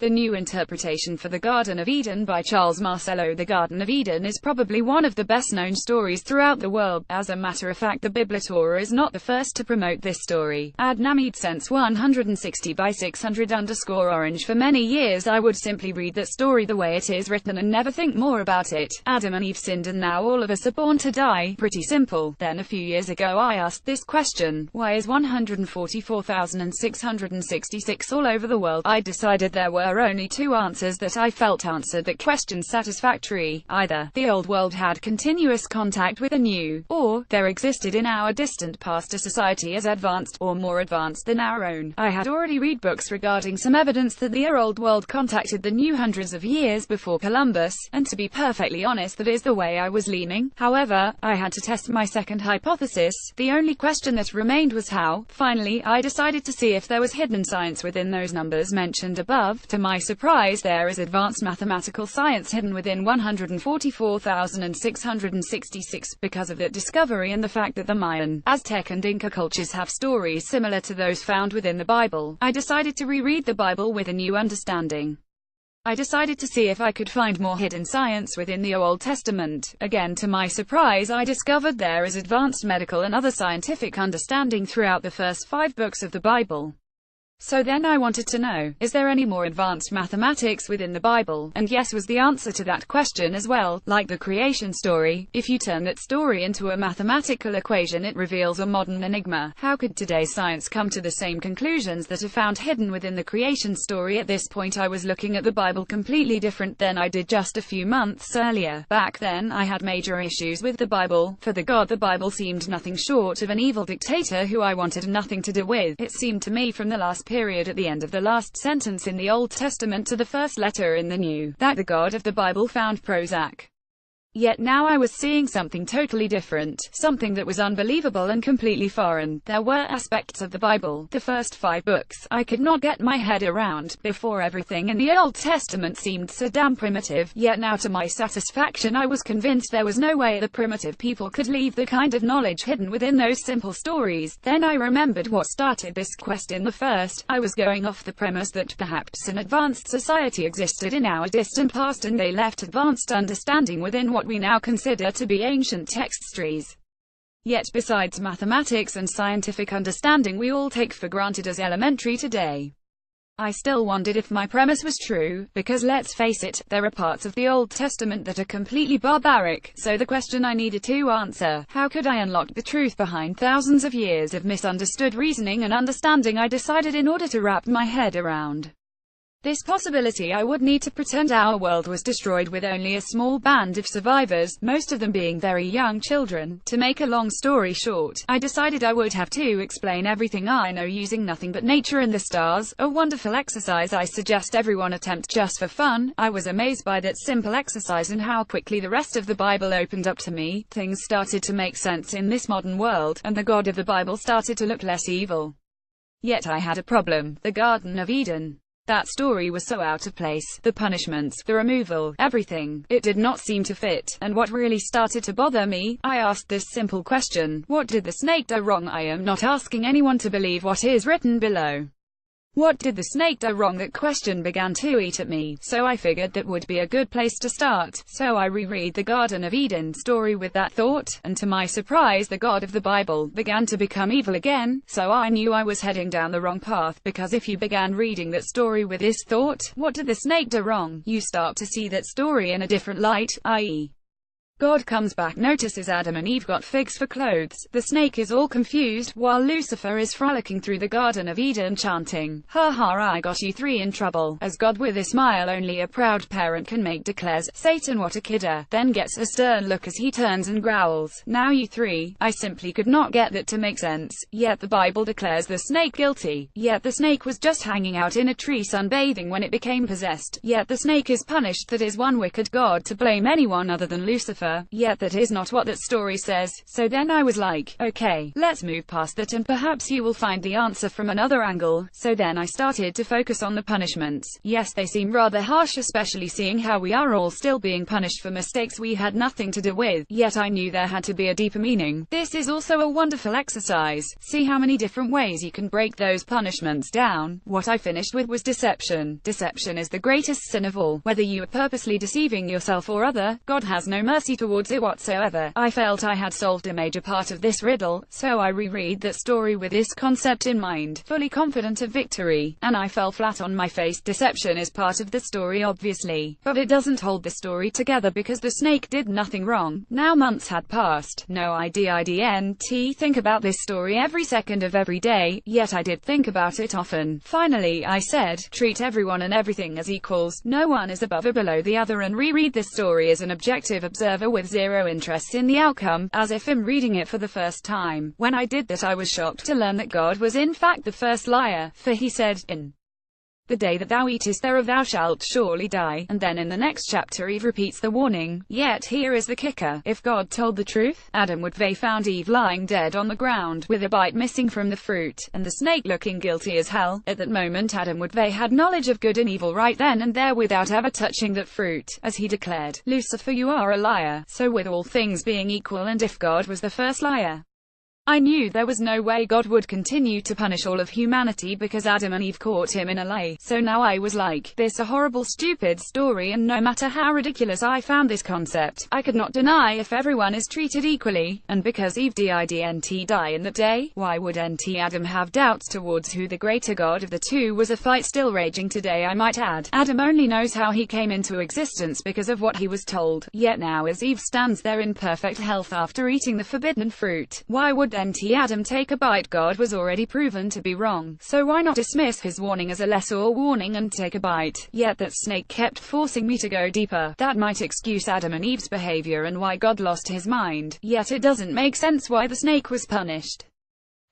The New Interpretation for the Garden of Eden by Charles Marcello. The Garden of Eden is probably one of the best-known stories throughout the world. As a matter of fact, the Biblia is not the first to promote this story. Ad Namid Sense 160 by 600_orange. For many years I would simply read that story the way it is written and never think more about it. Adam and Eve sinned and now all of us are born to die. Pretty simple. Then a few years ago I asked this question: why is 144,666 all over the world? I decided there were only two answers that I felt answered that question satisfactory. Either the old world had continuous contact with the new, or there existed in our distant past a society as advanced, or more advanced than our own. I had already read books regarding some evidence that the old world contacted the new hundreds of years before Columbus, and to be perfectly honest, that is the way I was leaning. However, I had to test my second hypothesis. The only question that remained was how. Finally, I decided to see if there was hidden science within those numbers mentioned above. To my surprise, there is advanced mathematical science hidden within 144,666. Because of that discovery and the fact that the Mayan, Aztec and Inca cultures have stories similar to those found within the Bible, I decided to reread the Bible with a new understanding. I decided to see if I could find more hidden science within the Old Testament. Again, to my surprise, I discovered there is advanced medical and other scientific understanding throughout the first 5 books of the Bible. So then I wanted to know, is there any more advanced mathematics within the Bible? And yes was the answer to that question as well. Like the creation story, if you turn that story into a mathematical equation, it reveals a modern enigma. How could today's science come to the same conclusions that are found hidden within the creation story? At this point I was looking at the Bible completely different than I did just a few months earlier. Back then I had major issues with the Bible. For the God the Bible seemed nothing short of an evil dictator who I wanted nothing to do with. It seemed to me from the last period at the end of the last sentence in the Old Testament to the first letter in the New, that the God of the Bible found Prozac. Yet now I was seeing something totally different, something that was unbelievable and completely foreign. There were aspects of the Bible, the first 5 books, I could not get my head around. Before, everything in the Old Testament seemed so damn primitive, yet now to my satisfaction I was convinced there was no way the primitive people could leave the kind of knowledge hidden within those simple stories. Then I remembered what started this quest in the first. I was going off the premise that perhaps an advanced society existed in our distant past and they left advanced understanding within what we now consider to be ancient textries. Yet besides mathematics and scientific understanding we all take for granted as elementary today, I still wondered if my premise was true, because let's face it, there are parts of the Old Testament that are completely barbaric. So the question I needed to answer: how could I unlock the truth behind thousands of years of misunderstood reasoning and understanding? I decided in order to wrap my head around this possibility I would need to pretend our world was destroyed with only a small band of survivors, most of them being very young children. To make a long story short, I decided I would have to explain everything I know using nothing but nature and the stars, a wonderful exercise I suggest everyone attempt just for fun. I was amazed by that simple exercise and how quickly the rest of the Bible opened up to me. Things started to make sense in this modern world, and the God of the Bible started to look less evil. Yet I had a problem: the Garden of Eden. That story was so out of place. The punishments, the removal, everything. It did not seem to fit. And what really started to bother me, I asked this simple question: what did the snake do wrong? I am not asking anyone to believe what is written below. What did the snake do wrong? That question began to eat at me, so I figured that would be a good place to start. So I reread the Garden of Eden story with that thought, and to my surprise the God of the Bible began to become evil again. So I knew I was heading down the wrong path, because if you began reading that story with this thought, what did the snake do wrong, you start to see that story in a different light, i.e., God comes back, notices Adam and Eve got figs for clothes, the snake is all confused, while Lucifer is frolicking through the Garden of Eden chanting, "Ha ha, I got you 3 in trouble." As God with a smile only a proud parent can make declares, "Satan, what a kidder," then gets a stern look as he turns and growls, "Now you 3. I simply could not get that to make sense. Yet the Bible declares the snake guilty. Yet the snake was just hanging out in a tree sunbathing when it became possessed. Yet the snake is punished. That is one wicked God to blame anyone other than Lucifer. forever, yet that is not what that story says. So then I was like, okay, let's move past that and perhaps you will find the answer from another angle. So then I started to focus on the punishments. Yes, they seem rather harsh, especially seeing how we are all still being punished for mistakes we had nothing to do with, yet I knew there had to be a deeper meaning. This is also a wonderful exercise. See how many different ways you can break those punishments down. What I finished with was deception. Deception is the greatest sin of all. Whether you are purposely deceiving yourself or other, God has no mercy towards it whatsoever. I felt I had solved a major part of this riddle, so I reread that story with this concept in mind, fully confident of victory, and I fell flat on my face. Deception is part of the story obviously, but it doesn't hold the story together because the snake did nothing wrong. Now months had passed. No, I didn't think about this story every second of every day, yet I did think about it often. Finally I said, treat everyone and everything as equals. No one is above or below the other, and reread this story as an objective observer with zero interest in the outcome, as if I'm reading it for the first time. When I did that I was shocked to learn that God was in fact the first liar, for he said, in the day that thou eatest thereof thou shalt surely die. And then in the next chapter Eve repeats the warning. Yet here is the kicker. If God told the truth, Adam would have found Eve lying dead on the ground, with a bite missing from the fruit, and the snake looking guilty as hell. At that moment Adam would have had knowledge of good and evil right then and there without ever touching that fruit. As he declared, Lucifer, you are a liar. So with all things being equal, and if God was the first liar, I knew there was no way God would continue to punish all of humanity because Adam and Eve caught him in a lie. So now I was like, this a horrible stupid story, and no matter how ridiculous I found this concept, I could not deny if everyone is treated equally, and because Eve didn't die in that day, why would Adam have doubts towards who the greater God of the two was? A fight still raging today, I might add. Adam only knows how he came into existence because of what he was told, yet now as Eve stands there in perfect health after eating the forbidden fruit, why would Adam take a bite? God was already proven to be wrong, so why not dismiss his warning as a lesser warning and take a bite? Yet that snake kept forcing me to go deeper. That might excuse Adam and Eve's behavior and why God lost his mind, yet it doesn't make sense why the snake was punished.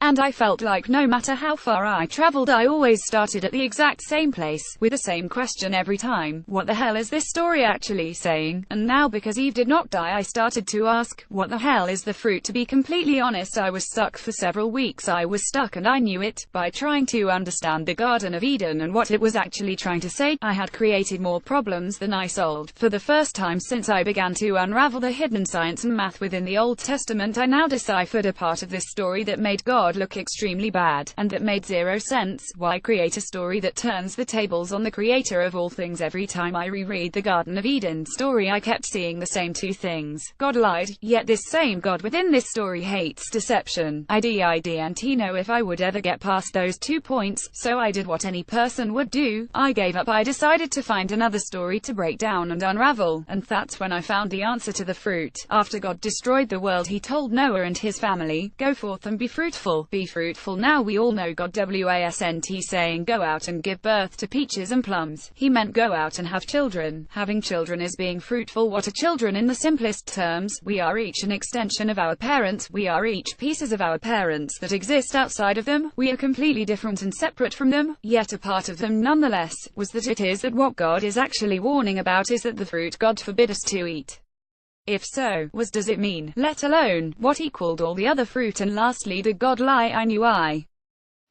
And I felt like no matter how far I traveled, I always started at the exact same place, with the same question every time. What the hell is this story actually saying? And now because Eve did not die, I started to ask, what the hell is the fruit? To be completely honest, I was stuck for several weeks. I was stuck and I knew it. By trying to understand the Garden of Eden and what it was actually trying to say, I had created more problems than I solved. For the first time since I began to unravel the hidden science and math within the Old Testament, I now deciphered a part of this story that made God look extremely bad, and that made zero sense. Why create a story that turns the tables on the creator of all things? Every time I reread the Garden of Eden story, I kept seeing the same two things. God lied, yet this same God within this story hates deception. I didn't know if I would ever get past those 2 points, so I did what any person would do. I gave up. I decided to find another story to break down and unravel, and that's when I found the answer to the fruit. After God destroyed the world, he told Noah and his family, go forth and be fruitful. Be fruitful. Now we all know God wasn't saying go out and give birth to peaches and plums. He meant go out and have children. Having children is being fruitful. What are children in the simplest terms? We are each an extension of our parents. We are each pieces of our parents that exist outside of them. We are completely different and separate from them, yet a part of them nonetheless. Was that it is that what God is actually warning about is that the fruit God forbid us to eat? If so, what does it mean? Let alone, what equaled all the other fruit? And lastly, did God lie? I knew I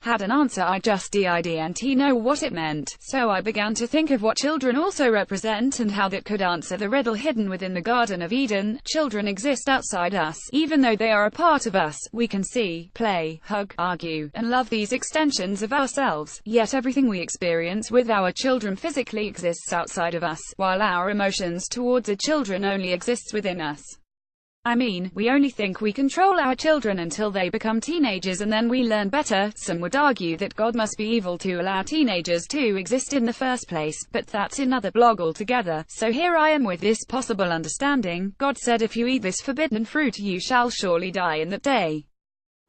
had an answer, I just didn't know what it meant. So I began to think of what children also represent and how that could answer the riddle hidden within the Garden of Eden. Children exist outside us, even though they are a part of us. We can see, play, hug, argue, and love these extensions of ourselves. Yet everything we experience with our children physically exists outside of us, while our emotions towards our children only exists within us. I mean, we only think we control our children until they become teenagers and then we learn better. Some would argue that God must be evil to allow teenagers to exist in the first place, but that's another blog altogether. So here I am with this possible understanding. God said if you eat this forbidden fruit you shall surely die in that day.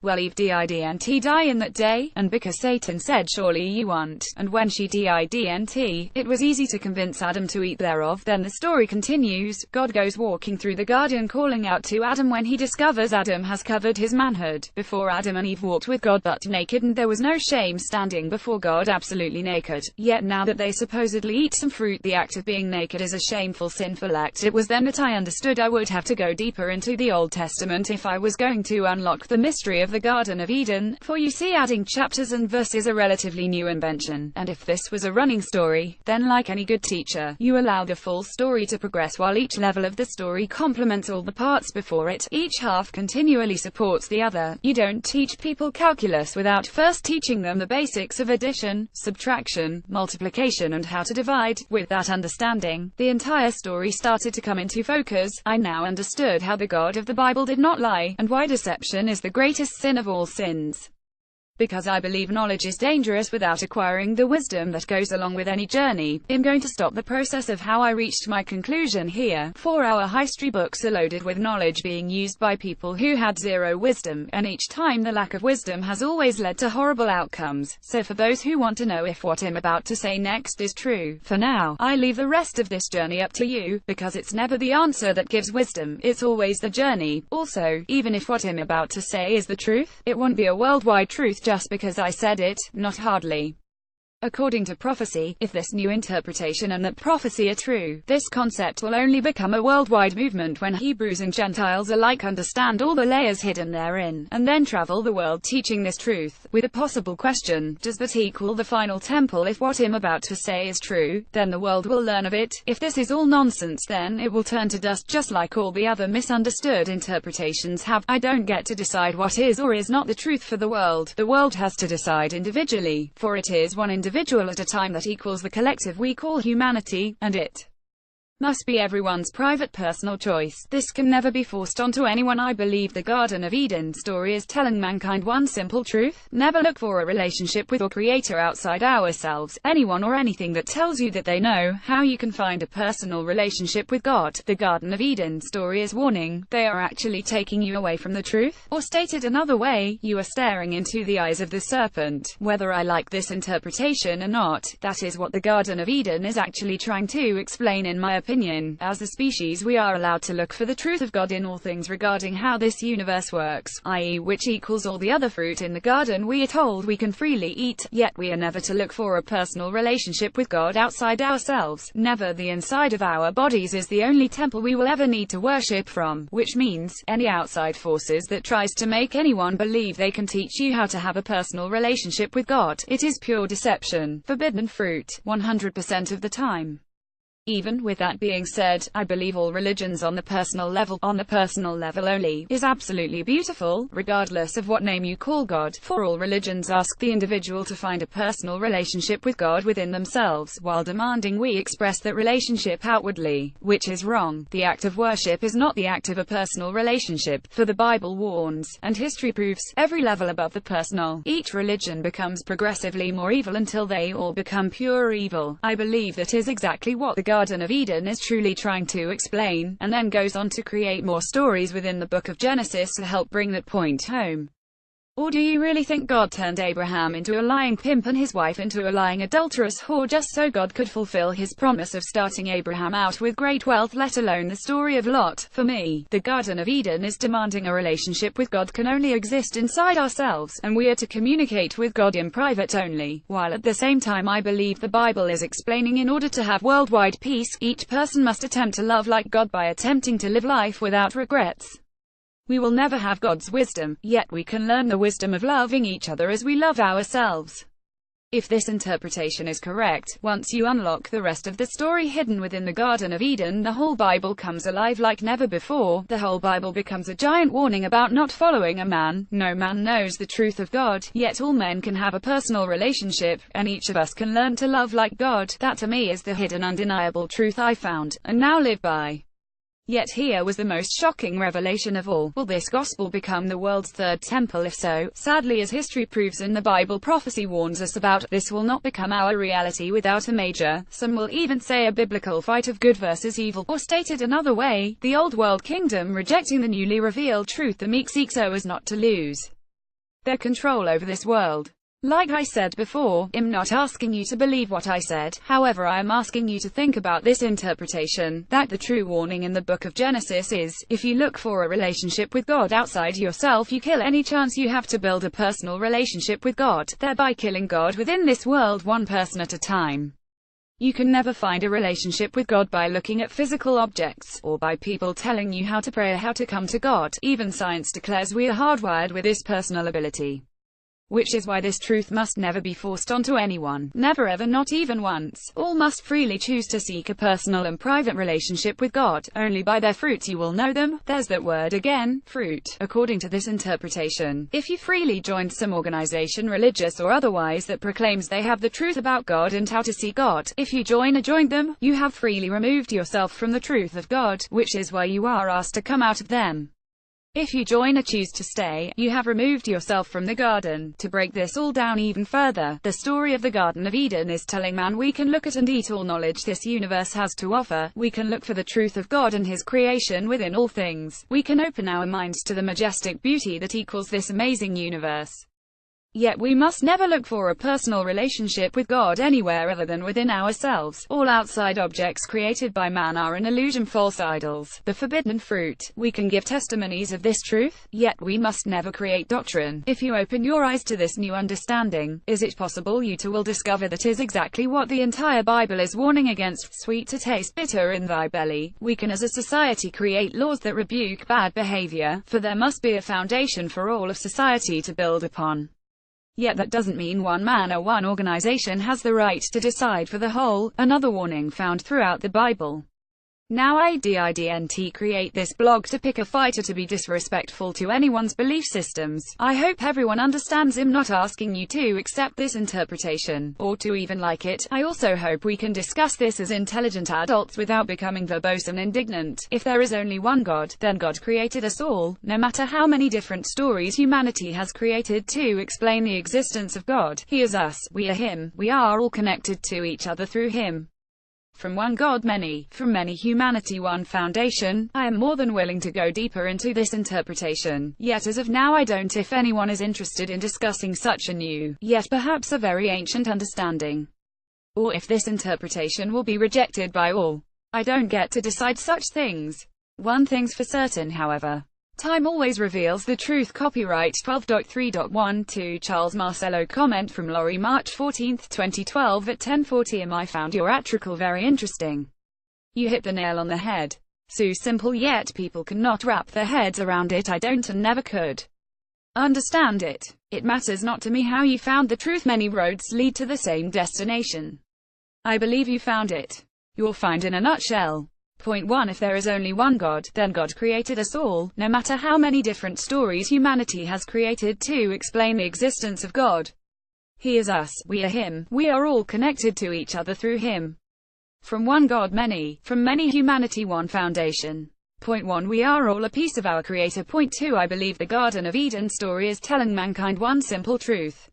Well, Eve didn't die in that day, and because Satan said surely you won't, and when she didn't, it was easy to convince Adam to eat thereof. Then the story continues. God goes walking through the garden calling out to Adam when he discovers Adam has covered his manhood. Before Adam and Eve walked with God butt naked, and there was no shame standing before God absolutely naked. Yet now that they supposedly eat some fruit, the act of being naked is a shameful, sinful act. It was then that I understood I would have to go deeper into the Old Testament if I was going to unlock the mystery of the Garden of Eden, for you see, adding chapters and verses is a relatively new invention, and if this was a running story, then like any good teacher, you allow the full story to progress while each level of the story complements all the parts before it. Each half continually supports the other. You don't teach people calculus without first teaching them the basics of addition, subtraction, multiplication, and how to divide. With that understanding, the entire story started to come into focus. I now understood how the God of the Bible did not lie, and why deception is the greatest sin of all sins. Because I believe knowledge is dangerous without acquiring the wisdom that goes along with any journey. I'm going to stop the process of how I reached my conclusion here, for our history books are loaded with knowledge being used by people who had zero wisdom, and each time the lack of wisdom has always led to horrible outcomes. So for those who want to know if what I'm about to say next is true, for now, I leave the rest of this journey up to you, because it's never the answer that gives wisdom, it's always the journey. Also, even if what I'm about to say is the truth, it won't be a worldwide truth just because I said it, not hardly. According to prophecy, if this new interpretation and that prophecy are true, this concept will only become a worldwide movement when Hebrews and Gentiles alike understand all the layers hidden therein, and then travel the world teaching this truth. With a possible question, does that equal the final temple? If what I'm about to say is true, then the world will learn of it. If this is all nonsense, then it will turn to dust just like all the other misunderstood interpretations have. I don't get to decide what is or is not the truth for the world. The world has to decide individually, for it is one individual at a time that equals the collective we call humanity, and it must be everyone's private personal choice. This can never be forced onto anyone. I believe the Garden of Eden story is telling mankind one simple truth: never look for a relationship with or creator outside ourselves. Anyone or anything that tells you that they know how you can find a personal relationship with God. The Garden of Eden story is warning. They are actually taking you away from the truth. Or stated another way, you are staring into the eyes of the serpent. Whether I like this interpretation or not, that is what the Garden of Eden is actually trying to explain in my opinion. As a species, we are allowed to look for the truth of God in all things regarding how this universe works, i.e. which equals all the other fruit in the garden we are told we can freely eat, yet we are never to look for a personal relationship with God outside ourselves. Never. The inside of our bodies is the only temple we will ever need to worship from, which means, any outside forces that tries to make anyone believe they can teach you how to have a personal relationship with God, it is pure deception, forbidden fruit, 100% of the time. Even with that being said, I believe all religions on the personal level only, is absolutely beautiful, regardless of what name you call God, for all religions ask the individual to find a personal relationship with God within themselves, while demanding we express that relationship outwardly, which is wrong. The act of worship is not the act of a personal relationship, for the Bible warns, and history proves, every level above the personal, each religion becomes progressively more evil until they all become pure evil. I believe that is exactly what the Garden of Eden is truly trying to explain, and then goes on to create more stories within the book of Genesis to help bring that point home. Or do you really think God turned Abraham into a lying pimp and his wife into a lying adulterous whore just so God could fulfill his promise of starting Abraham out with great wealth, let alone the story of Lot? For me, the Garden of Eden is demanding a relationship with God can only exist inside ourselves, and we are to communicate with God in private only, while at the same time I believe the Bible is explaining in order to have worldwide peace, each person must attempt to love like God by attempting to live life without regrets. We will never have God's wisdom, yet we can learn the wisdom of loving each other as we love ourselves. If this interpretation is correct, once you unlock the rest of the story hidden within the Garden of Eden, the whole Bible comes alive like never before. The whole Bible becomes a giant warning about not following a man. No man knows the truth of God, yet all men can have a personal relationship, and each of us can learn to love like God. That to me is the hidden undeniable truth I found, and now live by. Yet here was the most shocking revelation of all. Will this gospel become the world's third temple? If so, sadly, as history proves and the Bible prophecy warns us about, this will not become our reality without a major, some will even say a biblical fight of good versus evil, or stated another way, the old world kingdom rejecting the newly revealed truth the meek seek so as not to lose. their control over this world. Like I said before, I'm not asking you to believe what I said, however I am asking you to think about this interpretation, that the true warning in the book of Genesis is, if you look for a relationship with God outside yourself, you kill any chance you have to build a personal relationship with God, thereby killing God within this world one person at a time. You can never find a relationship with God by looking at physical objects, or by people telling you how to pray or how to come to God. Even science declares we are hardwired with this personal ability. Which is why this truth must never be forced onto anyone. Never ever, not even once. All must freely choose to seek a personal and private relationship with God. Only by their fruits you will know them. There's that word again, fruit. According to this interpretation, if you freely joined some organization, religious or otherwise, that proclaims they have the truth about God and how to see God, if you joined them, you have freely removed yourself from the truth of God, which is why you are asked to come out of them. If you join or choose to stay, you have removed yourself from the garden. To break this all down even further, the story of the Garden of Eden is telling man we can look at and eat all knowledge this universe has to offer. We can look for the truth of God and His creation within all things. We can open our minds to the majestic beauty that equals this amazing universe. Yet we must never look for a personal relationship with God anywhere other than within ourselves. All outside objects created by man are an illusion, false idols, the forbidden fruit. We can give testimonies of this truth, yet we must never create doctrine. If you open your eyes to this new understanding, is it possible you too will discover that is exactly what the entire Bible is warning against. Sweet to taste, bitter in thy belly. We can as a society create laws that rebuke bad behavior, for there must be a foundation for all of society to build upon. Yet that doesn't mean one man or one organization has the right to decide for the whole, another warning found throughout the Bible. Now I didn't create this blog to pick a fight or to be disrespectful to anyone's belief systems. I hope everyone understands I'm not asking you to accept this interpretation, or to even like it. I also hope we can discuss this as intelligent adults without becoming verbose and indignant. If there is only one God, then God created us all, no matter how many different stories humanity has created to explain the existence of God. He is us, we are Him, we are all connected to each other through Him. From one God many, from many humanity one foundation. I am more than willing to go deeper into this interpretation, yet as of now I don't. If anyone is interested in discussing such a new, yet perhaps a very ancient understanding, or if this interpretation will be rejected by all, I don't get to decide such things. One thing's for certain, however. Time always reveals the truth. Copyright 12.3.12 Charles Marcello. Comment from Laurie, March 14, 2012 at 10:40 am. I found your article very interesting. You hit the nail on the head. So simple, yet people cannot wrap their heads around it. I don't and never could understand it. It matters not to me how you found the truth. Many roads lead to the same destination. I believe you found it. You'll find in a nutshell. Point 1. If there is only one God, then God created us all, no matter how many different stories humanity has created to explain the existence of God. He is us, we are Him, we are all connected to each other through Him. From one God many, from many humanity one foundation. Point 1. We are all a piece of our Creator. Point 2. I believe the Garden of Eden story is telling mankind one simple truth.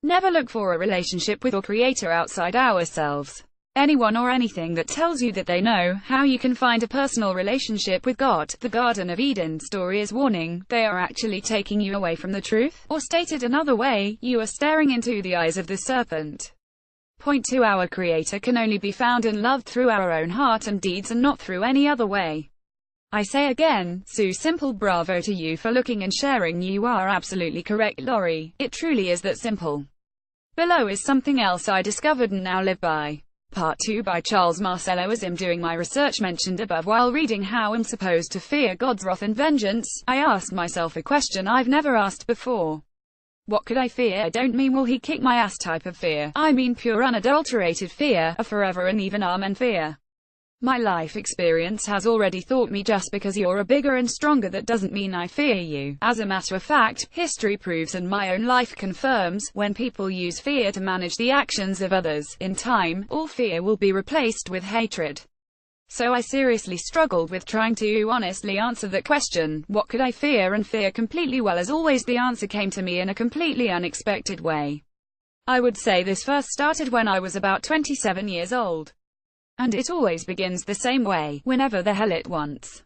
Never look for a relationship with or Creator outside ourselves. Anyone or anything that tells you that they know how you can find a personal relationship with God, the Garden of Eden story is warning, they are actually taking you away from the truth. Or stated another way, you are staring into the eyes of the serpent. Point 2. Our Creator can only be found and loved through our own heart and deeds and not through any other way. I say again, so simple. Bravo to you for looking and sharing. You are absolutely correct, Laurie. It truly is that simple. Below is something else I discovered and now live by. Part 2 by Charles Marcello. As I'm doing my research mentioned above while reading how I'm supposed to fear God's wrath and vengeance, I asked myself a question I've never asked before. What could I fear? I don't mean will he kick my ass type of fear. I mean pure unadulterated fear, a forever and even amen fear. My life experience has already taught me just because you're a bigger and stronger that doesn't mean I fear you. As a matter of fact, history proves and my own life confirms, when people use fear to manage the actions of others, in time, all fear will be replaced with hatred. So I seriously struggled with trying to honestly answer that question, what could I fear and fear completely. Well, as always the answer came to me in a completely unexpected way. I would say this first started when I was about 27 years old. And it always begins the same way, whenever the hell it wants.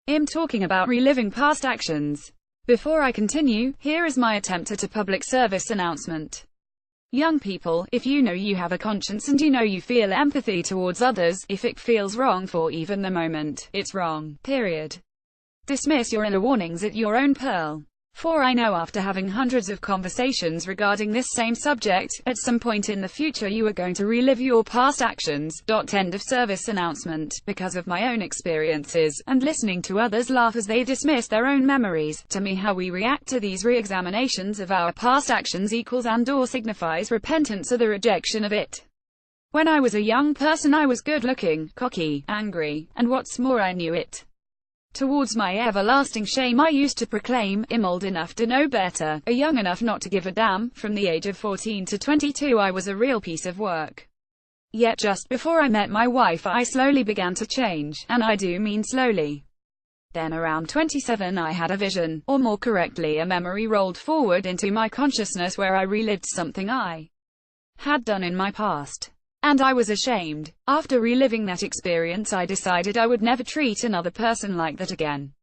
I'm talking about reliving past actions. Before I continue, here is my attempt at a public service announcement. Young people, if you know you have a conscience and you know you feel empathy towards others, if it feels wrong for even the moment, it's wrong. Period. Dismiss your inner warnings at your own peril. For I know after having hundreds of conversations regarding this same subject, at some point in the future you are going to relive your past actions. End of service announcement. Because of my own experiences, and listening to others laugh as they dismiss their own memories, to me how we react to these re-examinations of our past actions equals and/or signifies repentance or the rejection of it. When I was a young person I was good-looking, cocky, angry, and what's more I knew it. Towards my everlasting shame I used to proclaim, I'm old enough to know better, a young enough not to give a damn. From the age of 14 to 22 I was a real piece of work. Yet just before I met my wife I slowly began to change, and I do mean slowly. Then around 27 I had a vision, or more correctly a memory rolled forward into my consciousness where I relived something I had done in my past. And I was ashamed. After reliving that experience I decided I would never treat another person like that again.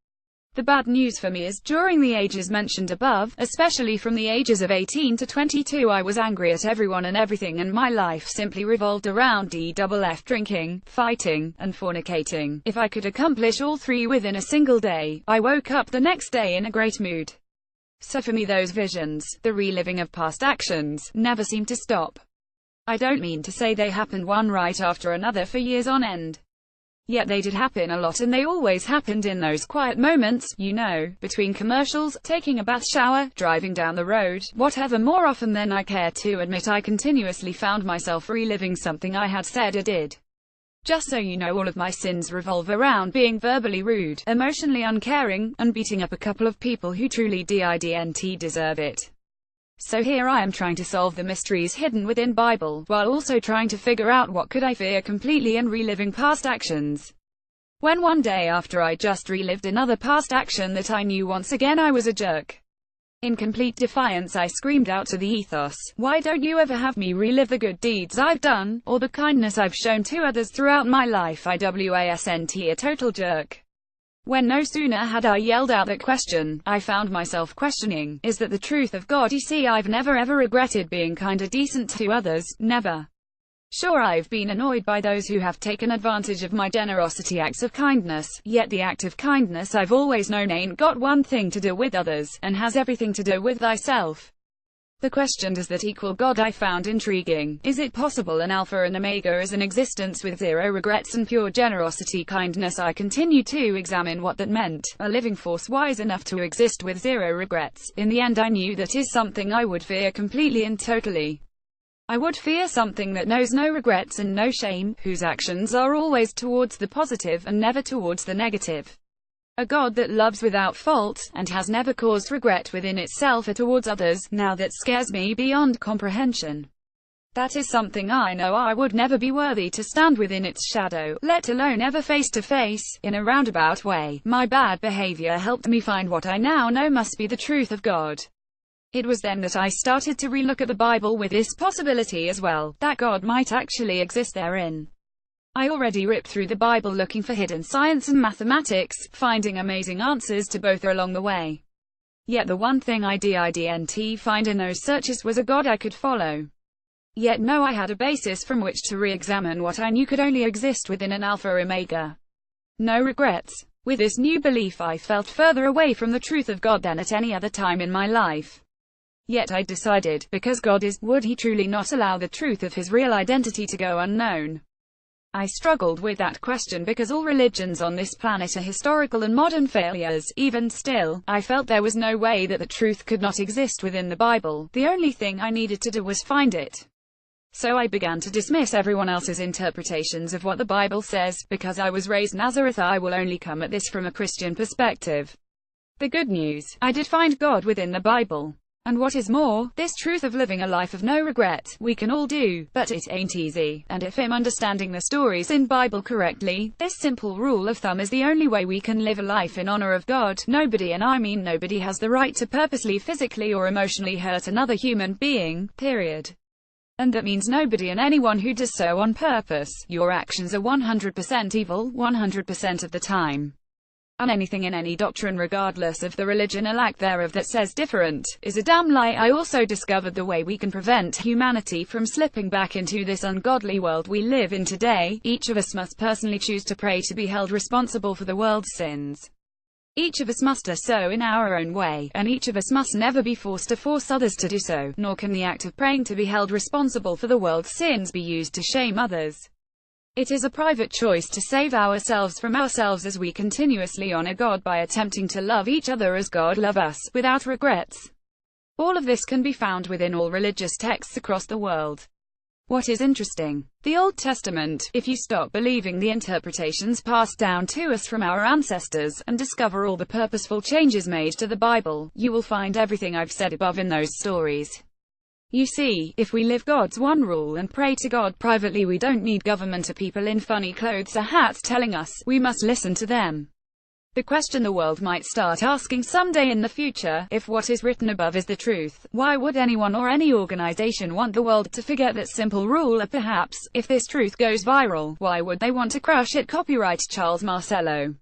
The bad news for me is, during the ages mentioned above, especially from the ages of 18 to 22 I was angry at everyone and everything and my life simply revolved around DFF drinking, fighting, and fornicating. If I could accomplish all three within a single day, I woke up the next day in a great mood. So for me those visions, the reliving of past actions, never seemed to stop. I don't mean to say they happened one right after another for years on end. Yet they did happen a lot and they always happened in those quiet moments, you know, between commercials, taking a bath shower, driving down the road, whatever. More often than I care to admit I continuously found myself reliving something I had said or did. Just so you know, all of my sins revolve around being verbally rude, emotionally uncaring, and beating up a couple of people who truly didn't deserve it. So here I am trying to solve the mysteries hidden within Bible, while also trying to figure out what could I fear completely and reliving past actions. When one day after I just relived another past action that I knew once again I was a jerk. In complete defiance I screamed out to the ethos, why don't you ever have me relive the good deeds I've done, or the kindness I've shown to others throughout my life? I wasn't a total jerk. When no sooner had I yelled out that question, I found myself questioning, is that the truth of God? You see, I've never ever regretted being kinda decent to others, never. Sure, I've been annoyed by those who have taken advantage of my generosity, acts of kindness, yet the act of kindness I've always known ain't got one thing to do with others, and has everything to do with thyself. The question, does that equal God? I found intriguing. Is it possible an Alpha and Omega is an existence with zero regrets and pure generosity, kindness? I continued to examine what that meant. A living force wise enough to exist with zero regrets. In the end I knew that is something I would fear completely and totally. I would fear something that knows no regrets and no shame, whose actions are always towards the positive and never towards the negative. A God that loves without fault, and has never caused regret within itself or towards others. Now that scares me beyond comprehension. That is something I know I would never be worthy to stand within its shadow, let alone ever face to face. In a roundabout way, my bad behavior helped me find what I now know must be the truth of God. It was then that I started to relook at the Bible with this possibility as well, that God might actually exist therein. I already ripped through the Bible looking for hidden science and mathematics, finding amazing answers to both along the way. Yet the one thing I didn't find in those searches was a God I could follow. Yet no, I had a basis from which to re-examine what I knew could only exist within an Alpha Omega. No regrets. With this new belief I felt further away from the truth of God than at any other time in my life. Yet I decided, because God is, would he truly not allow the truth of his real identity to go unknown? I struggled with that question because all religions on this planet are historical and modern failures. Even still, I felt there was no way that the truth could not exist within the Bible. The only thing I needed to do was find it. So I began to dismiss everyone else's interpretations of what the Bible says. Because I was raised Nazareth, I will only come at this from a Christian perspective. The good news, I did find God within the Bible. And what is more, this truth of living a life of no regret, we can all do, but it ain't easy. And if I'm understanding the stories in Bible correctly, this simple rule of thumb is the only way we can live a life in honor of God. Nobody, and I mean nobody, has the right to purposely, physically or emotionally hurt another human being, period. And that means nobody and anyone who does so on purpose. Your actions are 100% evil, 100% of the time. And anything in any doctrine, regardless of the religion or lack thereof, that says different, is a damn lie. I also discovered the way we can prevent humanity from slipping back into this ungodly world we live in today. Each of us must personally choose to pray to be held responsible for the world's sins. Each of us must do so in our own way, and each of us must never be forced to force others to do so, nor can the act of praying to be held responsible for the world's sins be used to shame others. It is a private choice to save ourselves from ourselves as we continuously honor God by attempting to love each other as God loves us, without regrets. All of this can be found within all religious texts across the world. What is interesting? The Old Testament. If you stop believing the interpretations passed down to us from our ancestors, and discover all the purposeful changes made to the Bible, you will find everything I've said above in those stories. You see, if we live God's one rule and pray to God privately, we don't need government or people in funny clothes or hats telling us we must listen to them. The question the world might start asking someday in the future, if what is written above is the truth, why would anyone or any organization want the world to forget that simple rule? Or perhaps, if this truth goes viral, why would they want to crush it? Copyright Charles Marcello.